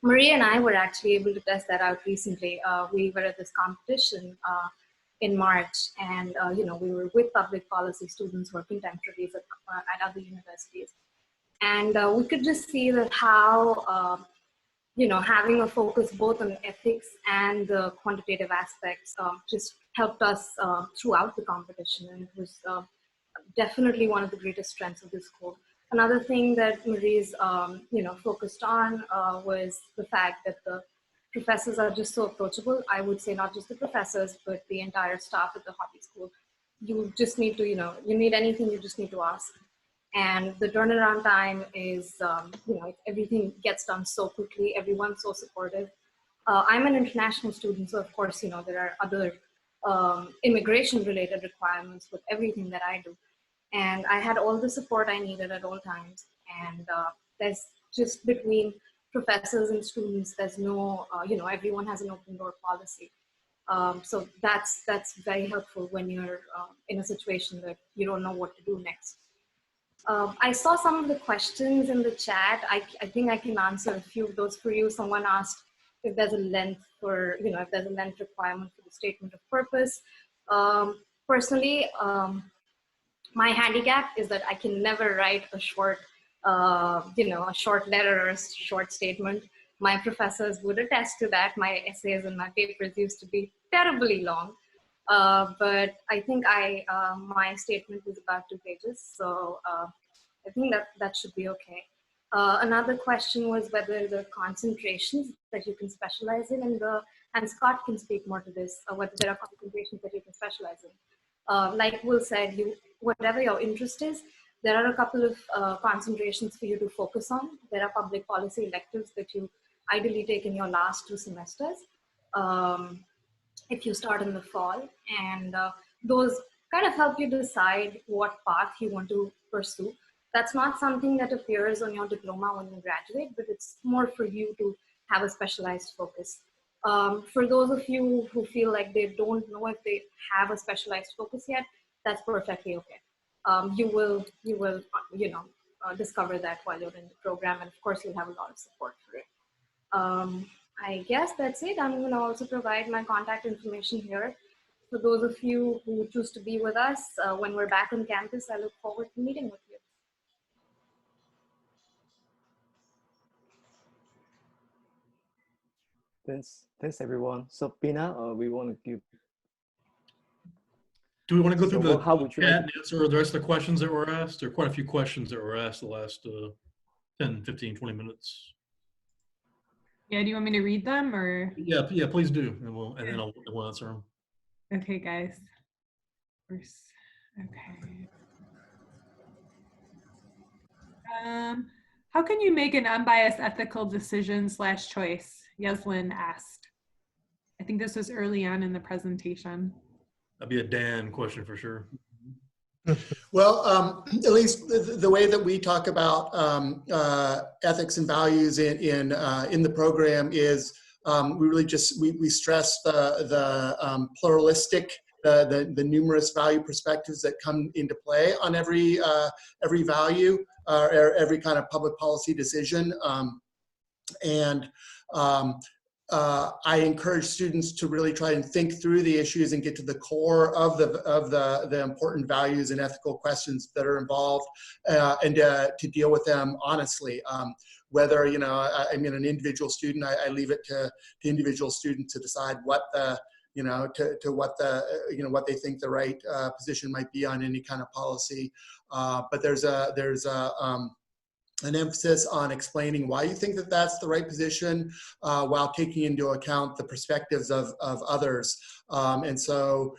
Maria and I were actually able to test that out recently. We were at this competition in March, and we were with public policy students who are contemporaries at other universities. And we could just see that how, having a focus both on ethics and the quantitative aspects just helped us throughout the competition. And it was definitely one of the greatest strengths of the school. Another thing that Marie's, focused on was the fact that the professors are just so approachable. I would say not just the professors, but the entire staff at the hobby school. You just need to, you need anything, you just need to ask. And the turnaround time is, everything gets done so quickly. Everyone's so supportive. I'm an international student, so of course, there are other immigration-related requirements with everything that I do. And I had all the support I needed at all times. And there's just between professors and students, there's no, everyone has an open door policy. So that's very helpful when you're in a situation that you don't know what to do next. I saw some of the questions in the chat. I think I can answer a few of those for you. Someone asked if there's a length for, if there's a length requirement for the statement of purpose. Personally, my handicap is that I can never write a short, a short letter or a short statement. My professors would attest to that. My essays and my papers used to be terribly long. But I think my statement was about 2 pages. So I think that should be okay. Another question was whether the concentrations that you can specialize in, and Scott can speak more to this, whether there are concentrations that you can specialize in. Like Will said, whatever your interest is, there are a couple of concentrations for you to focus on. There are public policy electives that you ideally take in your last 2 semesters. If you start in the fall, and those kind of help you decide what path you want to pursue. That's not something that appears on your diploma when you graduate, but it's more for you to have a specialized focus. For those of you who feel like they don't know if they have a specialized focus yet, that's perfectly okay. You will discover that while you're in the program, and of course you'll have a lot of support for it. I guess that's it. I'm going to also provide my contact information here. For those of you who choose to be with us, when we're back on campus, I look forward to meeting with you. Thanks everyone. So Bina, we want to give. Do we want to go through the how would you chat like and answer the rest of the questions that were asked? There are quite a few questions that were asked the last 10, 15, 20 minutes. Yeah, do you want me to read them or? Yeah, please do, and then we'll answer them. Okay, guys. First, okay. How can you make an unbiased ethical decision / choice? Yeslin asked. I think this was early on in the presentation. That'd be a Dan question for sure. Well, at least the way that we talk about ethics and values in the program is we really just we stress the pluralistic, the numerous value perspectives that come into play on every value or every kind of public policy decision, I encourage students to really try and think through the issues and get to the core of the important values and ethical questions that are involved, and to deal with them honestly. Whether I mean, an individual student, I leave it to the individual student to decide what the what they think the right position might be on any kind of policy. But there's an emphasis on explaining why you think that that's the right position, while taking into account the perspectives of others. And so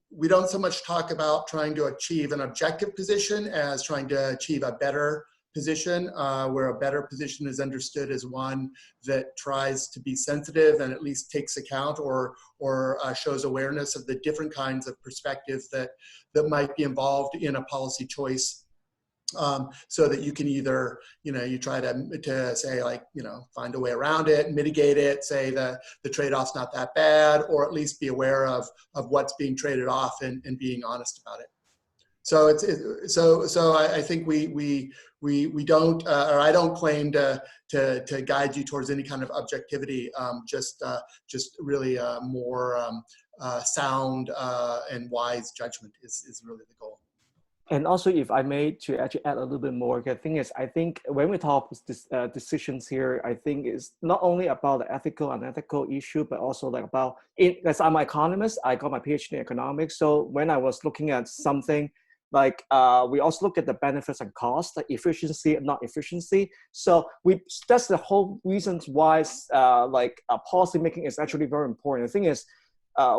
we don't so much talk about trying to achieve an objective position as trying to achieve a better position, where a better position is understood as one that tries to be sensitive and at least takes account or shows awareness of the different kinds of perspectives that might be involved in a policy choice. so that you can either, you try to say like, find a way around it, mitigate it, say the trade-off's not that bad, or at least be aware of what's being traded off and being honest about it. So I think we don't, or I don't claim to guide you towards any kind of objectivity. Just really more sound and wise judgment is really the goal. And also, if I may to actually add a little bit more, the thing is, I think when we talk this, decisions here, I think it's not only about the ethical and unethical issue, but also like about it. As I'm an economist, I got my PhD in economics. So when I was looking at something like, we also look at the benefits and costs, like efficiency and not efficiency. So that's the whole reasons why policy making is actually very important. The thing is,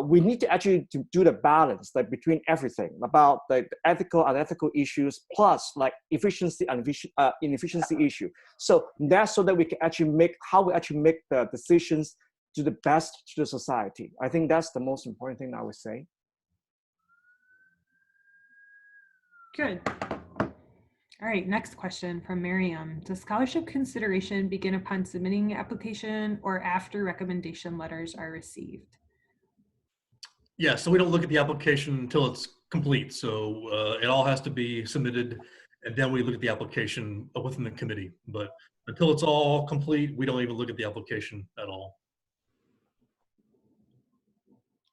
we need to actually do the balance like between everything about the ethical and unethical issues plus like efficiency and inefficiency issue. So that's so that we can actually make the decisions to the best to the society. I think that's the most important thing I would say. Good. All right, next question from Miriam. Does scholarship consideration begin upon submitting application or after recommendation letters are received? Yeah, so we don't look at the application until it's complete. So it all has to be submitted, and then we look at the application within the committee. But until it's all complete, we don't even look at the application at all.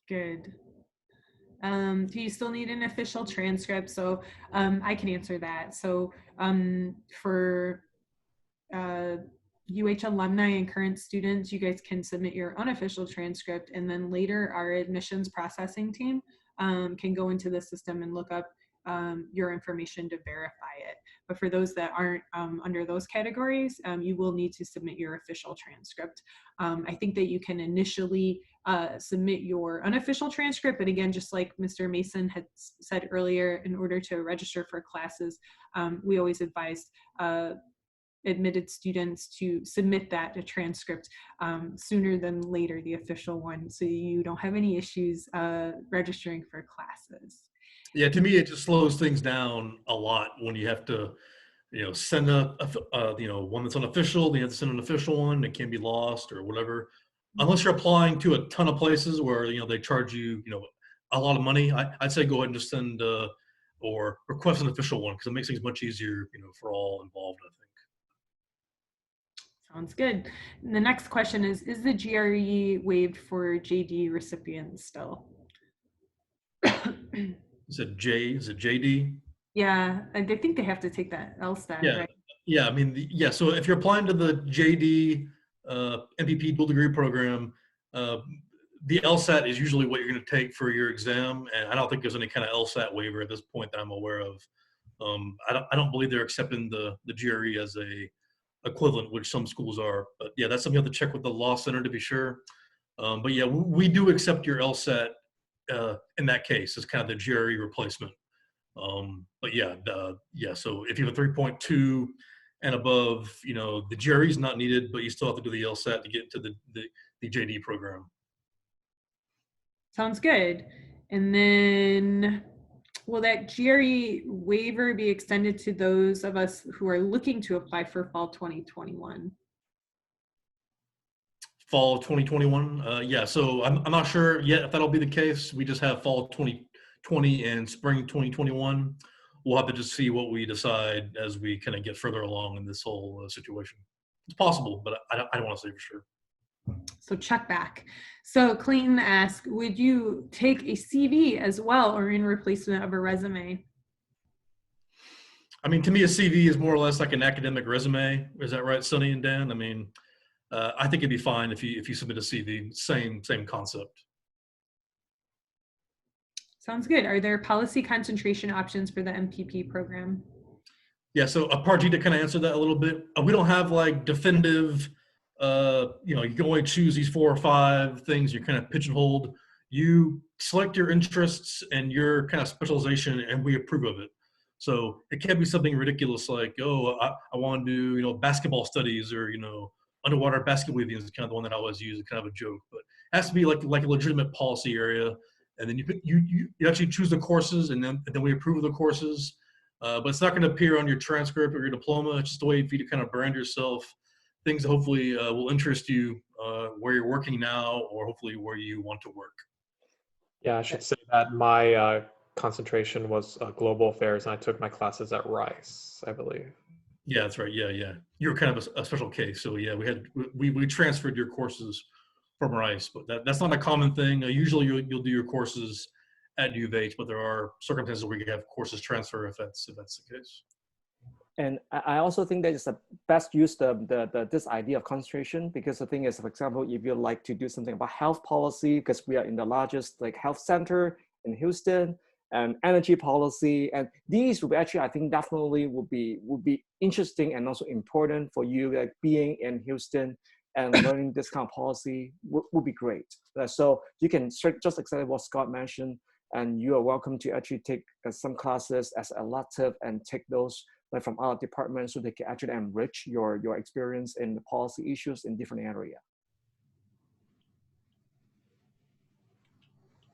Good. Do you still need an official transcript? So I can answer that. So for UH alumni and current students, you guys can submit your unofficial transcript, and then later our admissions processing team can go into the system and look up your information to verify it. But for those that aren't under those categories, you will need to submit your official transcript. I think that you can initially submit your unofficial transcript, but again, just like Mr. Mason had said earlier, in order to register for classes, we always advise admitted students to submit that a transcript sooner than later, the official one, so you don't have any issues registering for classes. Yeah, to me, it just slows things down a lot when you have to, send one that's unofficial, then you have to send an official one, it can be lost or whatever. Unless you're applying to a ton of places where, they charge you, a lot of money, I'd say go ahead and just send or request an official one, because it makes things much easier, for all involved, I think. Sounds good. And the next question is the GRE waived for JD recipients still? Is it JD? Yeah, I think they have to take that LSAT, Yeah, right? yeah. I mean, so if you're applying to the JD MPP dual degree program, the LSAT is usually what you're going to take for your exam, and I don't think there's any kind of LSAT waiver at this point that I'm aware of. I don't believe they're accepting the GRE as a equivalent, which some schools are. But yeah, that's something you have to check with the law center to be sure. But yeah, we do accept your LSAT in that case as kind of the GRE replacement. But yeah, so if you have a 3.2 and above, the GRE is not needed, but you still have to do the LSAT to get into the JD program. Sounds good. And then will that GRE waiver be extended to those of us who are looking to apply for fall 2021? Fall 2021? Yeah, so I'm not sure yet if that'll be the case. We just have fall 2020 and spring 2021. We'll have to just see what we decide as we kind of get further along in this whole situation. It's possible, but I don't want to say for sure. So check back. So Clayton asked, would you take a CV as well or in replacement of a resume? I mean, to me, a CV is more or less like an academic resume. Is that right, Sonny and Dan? I mean, I think it'd be fine if you submit a CV. Same concept. Sounds good. Are there policy concentration options for the MPP program? Yeah, so Parjeet, to kind of answer that a little bit, we don't have like definitive, you can only choose these 4 or 5 things. You're kind of pigeonholed. You select your interests and your kind of specialization, and we approve of it. So it can't be something ridiculous like, oh, I want to do, basketball studies or, underwater basketball weaving is kind of the one that I always use, kind of a joke, but it has to be like a legitimate policy area. And then you actually choose the courses, and then we approve of the courses. but it's not going to appear on your transcript or your diploma. It's just a way for you to kind of brand yourself, things that hopefully will interest you where you're working now, or hopefully where you want to work. Yeah, I should say that my concentration was global affairs, and I took my classes at Rice, I believe. Yeah, that's right. Yeah. You're kind of a special case. So yeah, we transferred your courses from Rice, but that's not a common thing. Usually you'll do your courses at U of H, but there are circumstances where you have courses transfer if that's the case. And I also think that it's the best use this idea of concentration, because the thing is, for example, if you like to do something about health policy, because we are in the largest like health center in Houston, and energy policy, and these will be actually, I think definitely would be interesting and also important for you, like being in Houston and learning this kind of policy would be great. So you can just exactly what Scott mentioned, and you are welcome to actually take some classes as elective and take those like from other departments, so they can actually enrich your experience in the policy issues in different area.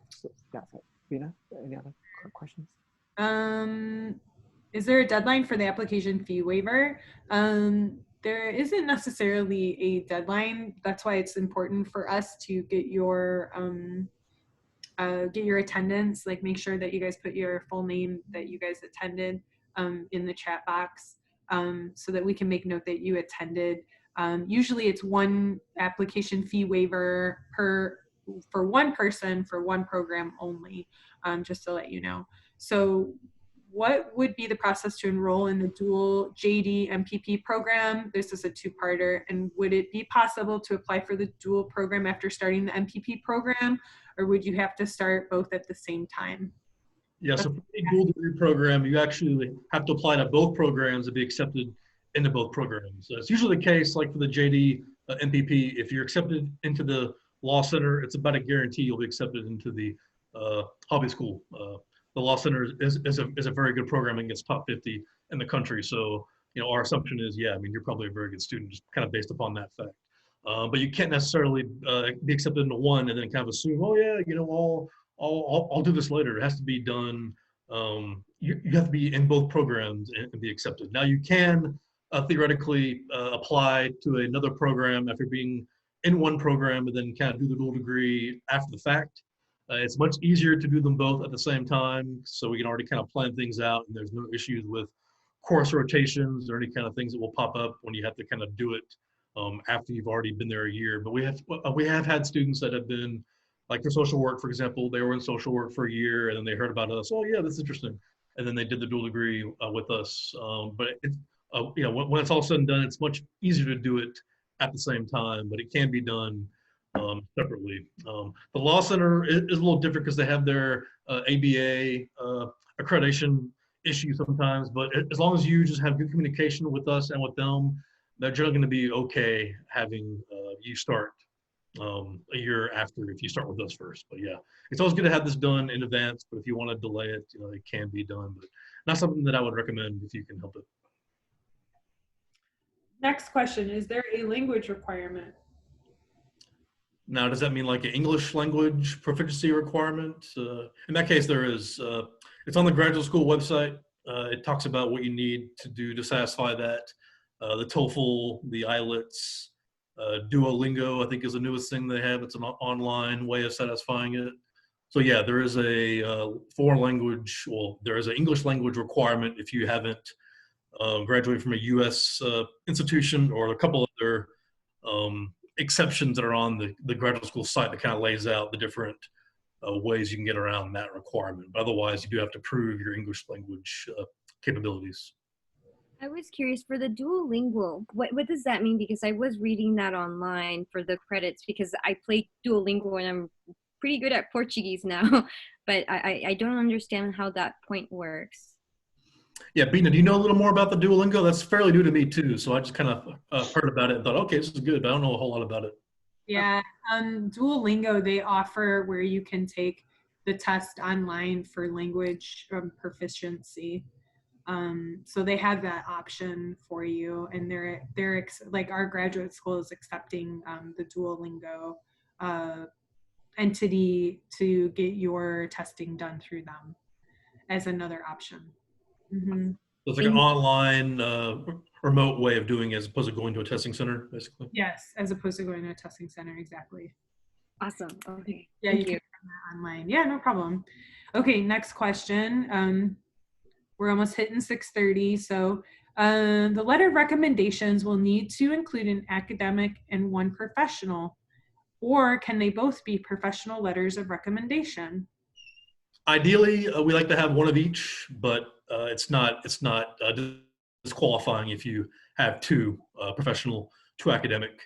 So that's it. Bina, any other questions? Is there a deadline for the application fee waiver? There isn't necessarily a deadline. That's why it's important for us to get your attendance, like make sure that you guys put your full name that you guys attended in the chat box, so that we can make note that you attended. Usually it's one application fee waiver for one person for one program only, just to let you know. So what would be the process to enroll in the dual JD MPP program? This is a two-parter. And would it be possible to apply for the dual program after starting the MPP program, or would you have to start both at the same time? Yeah, so for a dual degree program, you actually have to apply to both programs to be accepted into both programs. So it's usually the case, like for the JD MPP, if you're accepted into the Law Center, it's about a guarantee you'll be accepted into the hobby school. The Law Center is a very good program and gets top 50 in the country. So, our assumption is, yeah, I mean, you're probably a very good student, just kind of based upon that fact. But you can't necessarily be accepted into one and then kind of assume, oh yeah, I'll do this later. It has to be done. You have to be in both programs and be accepted. Now you can theoretically apply to another program after being in one program and then kind of do the dual degree after the fact. It's much easier to do them both at the same time, so we can already kind of plan things out, and there's no issues with course rotations or any kind of things that will pop up when you have to kind of do it after you've already been there a year. But we have had students that have been, like for social work, for example, they were in social work for a year and then they heard about us. Oh yeah, that's interesting. And then they did the dual degree with us. But it's, when it's all said and done, it's much easier to do it at the same time, but it can be done separately. The Law Center is a little different because they have their ABA accreditation issue sometimes, but as long as you just have good communication with us and with them, they're generally going to be okay having you start a year after if you start with us first. But yeah, it's always good to have this done in advance, but if you want to delay it, it can be done, but not something that I would recommend if you can help it. Next question, is there a language requirement? Now, does that mean like an English language proficiency requirement? In that case, there is. It's on the graduate school website. It talks about what you need to do to satisfy that. The TOEFL, the IELTS, Duolingo, I think is the newest thing they have. It's an online way of satisfying it. So yeah, there is a foreign language, well, there is an English language requirement if you haven't graduated from a U.S. Institution, or a couple other exceptions that are on the graduate school site that kind of lays out the different ways you can get around that requirement. But otherwise, you do have to prove your English language capabilities. I was curious, for the Duolingo, what does that mean? Because I was reading that online for the credits, because I played Duolingo and I'm pretty good at Portuguese now, but I don't understand how that point works. Yeah, Bina, do you know a little more about the Duolingo? That's fairly new to me too, so I just kind of heard about it and thought, okay, this is good, but I don't know a whole lot about it. Yeah, Duolingo, they offer where you can take the test online for language proficiency. So they have that option for you, and they're like, our graduate school is accepting the Duolingo entity to get your testing done through them as another option. Mm-hmm. So it's like an online remote way of doing it as opposed to going to a testing center, basically. Yes, as opposed to going to a testing center, exactly. Awesome. Okay. Yeah, Thank you can you. find that online. Yeah, no problem. Okay, next question. We're almost hitting 6:30, so the letter of recommendations will need to include an academic and one professional, or can they both be professional letters of recommendation? Ideally, we like to have one of each, but it's not disqualifying if you have two professional, two academic.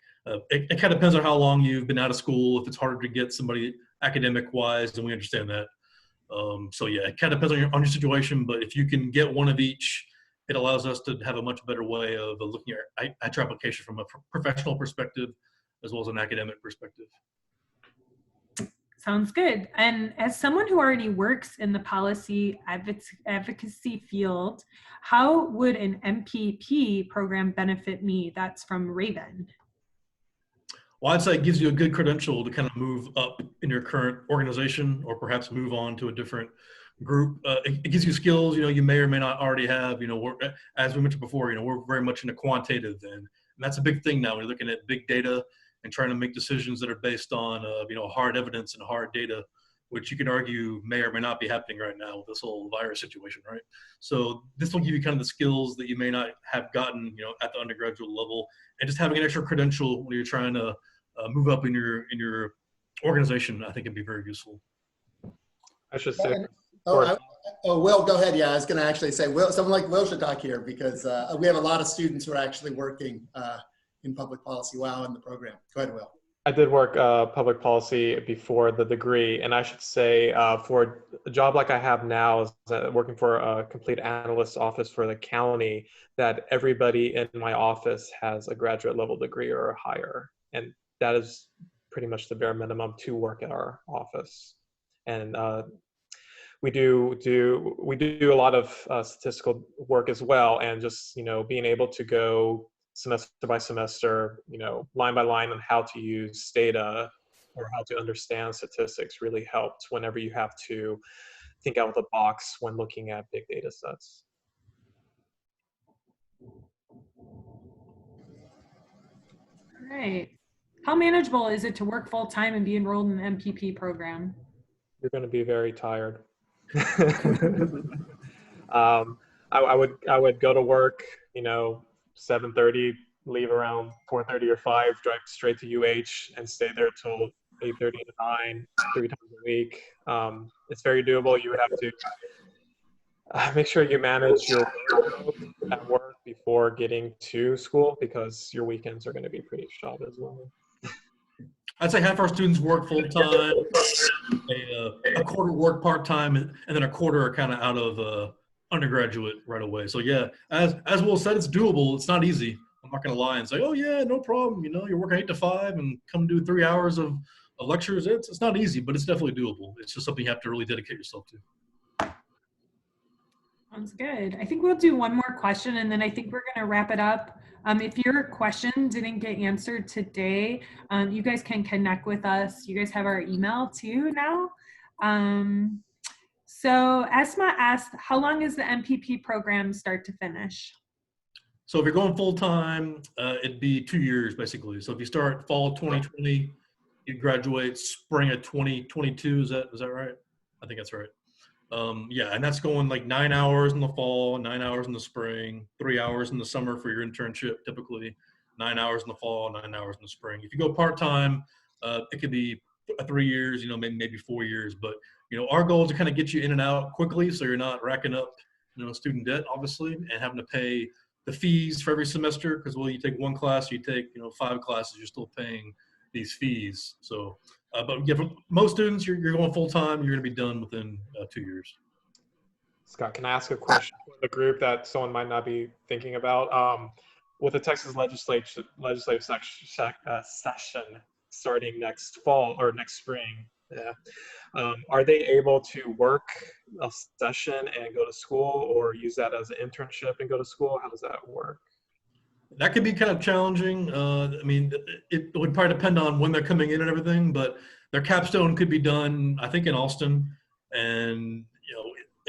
It kind of depends on how long you've been out of school. If it's harder to get somebody academic wise, then we understand that. So yeah, it kind of depends on your situation. But if you can get one of each, it allows us to have a much better way of looking at your application from a professional perspective as well as an academic perspective. Sounds good. And as someone who already works in the policy advocacy field, how would an MPP program benefit me? That's from Raven. Well, I'd say it gives you a good credential to kind of move up in your current organization or perhaps move on to a different group. It gives you skills, you may or may not already have, as we mentioned before, we're very much into quantitative and that's a big thing now. We're looking at big data and trying to make decisions that are based on, hard evidence and hard data, which you can argue may or may not be happening right now with this whole virus situation, right? So this will give you kind of the skills that you may not have gotten, at the undergraduate level, and just having an extra credential when you're trying to move up in your organization, I think it'd be very useful. I should say. Will, go ahead. Yeah, I was going to actually say, Will, someone like Will should talk here because we have a lot of students who are actually working in public policy while in the program. Go ahead, Will. I did work public policy before the degree, and I should say for a job like I have now, is working for a complete analyst office for the county, that everybody in my office has a graduate level degree or higher, and that is pretty much the bare minimum to work at our office. And we do a lot of statistical work as well, and just being able to go semester by semester, line by line on how to use data or how to understand statistics really helped whenever you have to think out of the box when looking at big data sets. All right. How manageable is it to work full-time and be enrolled in an MPP program? You're going to be very tired. I would go to work, 7:30, leave around 4:30 or 5, drive straight to UH and stay there till 8:30 to 9, 3 times a week. It's very doable. You would have to make sure you manage your workload at work before getting to school because your weekends are going to be pretty short as well. I'd say half our students work full-time, a quarter work part-time, and then a quarter are kind of out of undergraduate right away. So yeah, as Will said, it's doable. It's not easy. I'm not going to lie and say, oh yeah, no problem. You're working 8 to 5 and come do 3 hours of lectures. It's not easy, but it's definitely doable. It's just something you have to really dedicate yourself to. Sounds good. I think we'll do one more question and then I think we're going to wrap it up. If your question didn't get answered today, you guys can connect with us. You guys have our email too now. So Esma asked, how long is the MPP program start to finish? So if you're going full-time, it'd be 2 years basically. So if you start fall 2020, you graduate spring of 2022. Is that right? I think that's right. Yeah, and that's going like 9 hours in the fall, 9 hours in the spring, 3 hours in the summer for your internship, typically 9 hours in the fall, 9 hours in the spring. If you go part-time, it could be 3 years, maybe 4 years. But, our goal is to kind of get you in and out quickly so you're not racking up, student debt, obviously, and having to pay the fees for every semester because, well, you take one class, you take, 5 classes, you're still paying these fees. So, but yeah, for most students, you're going full-time, you're going to be done within 2 years. Scott, can I ask a question for the group that someone might not be thinking about? With the Texas legislative session starting next fall or next spring, are they able to work a session and go to school or use that as an internship and go to school? How does that work? That could be kind of challenging. It would probably depend on when they're coming in and everything, but their capstone could be done, I think, in Austin. And,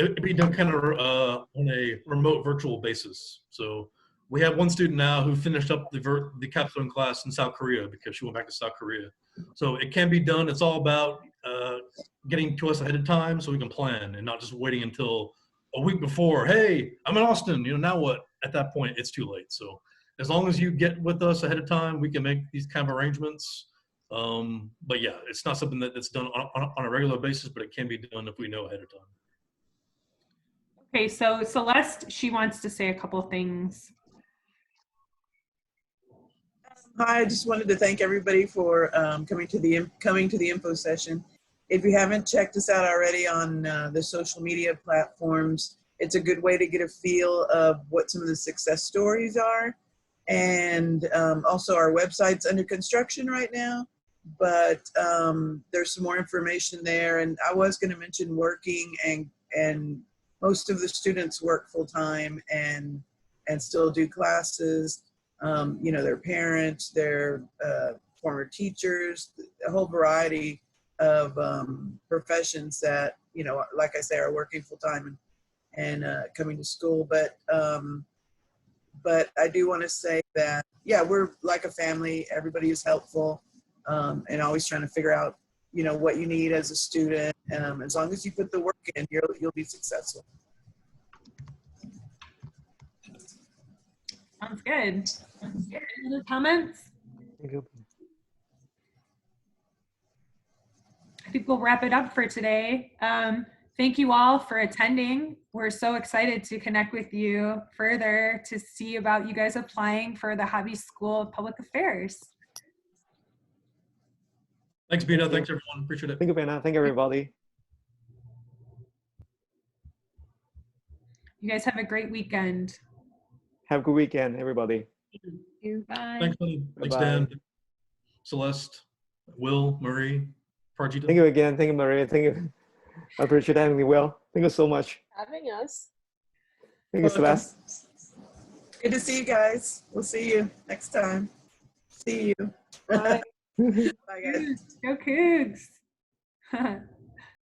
it'd be done kind of on a remote virtual basis. So we have one student now who finished up the capstone class in South Korea because she went back to South Korea. So it can be done. It's all about getting to us ahead of time so we can plan and not just waiting until a week before. Hey, I'm in Austin. Now what? At that point, it's too late. So as long as you get with us ahead of time, we can make these kind of arrangements. But yeah, it's not something that's done on a regular basis, but it can be done if we know ahead of time. Okay, so Celeste, she wants to say a couple things. Hi, I just wanted to thank everybody for coming to the info session. If you haven't checked us out already on the social media platforms, it's a good way to get a feel of what some of the success stories are. And also our website's under construction right now, but there's some more information there. And I was going to mention working, and most of the students work full time and still do classes. Their parents, their former teachers, a whole variety of professions that, like I say, are working full time and coming to school. But I do want to say that, yeah, we're like a family. Everybody is helpful and always trying to figure out, what you need as a student. As long as you put the work in, you'll be successful. Sounds good. Any other comments? Thank you. I think we'll wrap it up for today. Thank you all for attending. We're so excited to connect with you further to see about you guys applying for the Hobby School of Public Affairs. Thanks, Bina. Thanks, everyone. Appreciate it. Thank you, Bina. Thank you, everybody. You guys have a great weekend. Have a good weekend, everybody. Bye. Thanks, buddy. Thanks, Bye-bye. Dan, Celeste, Will, Marie, Parjita. Thank you again. Thank you, Maria. Thank you. I appreciate having me, Will. Thank you so much. Having us. Thank you, Celeste. Good to see you guys. We'll see you next time. See you. Bye. Bye, guys. Go Cougs.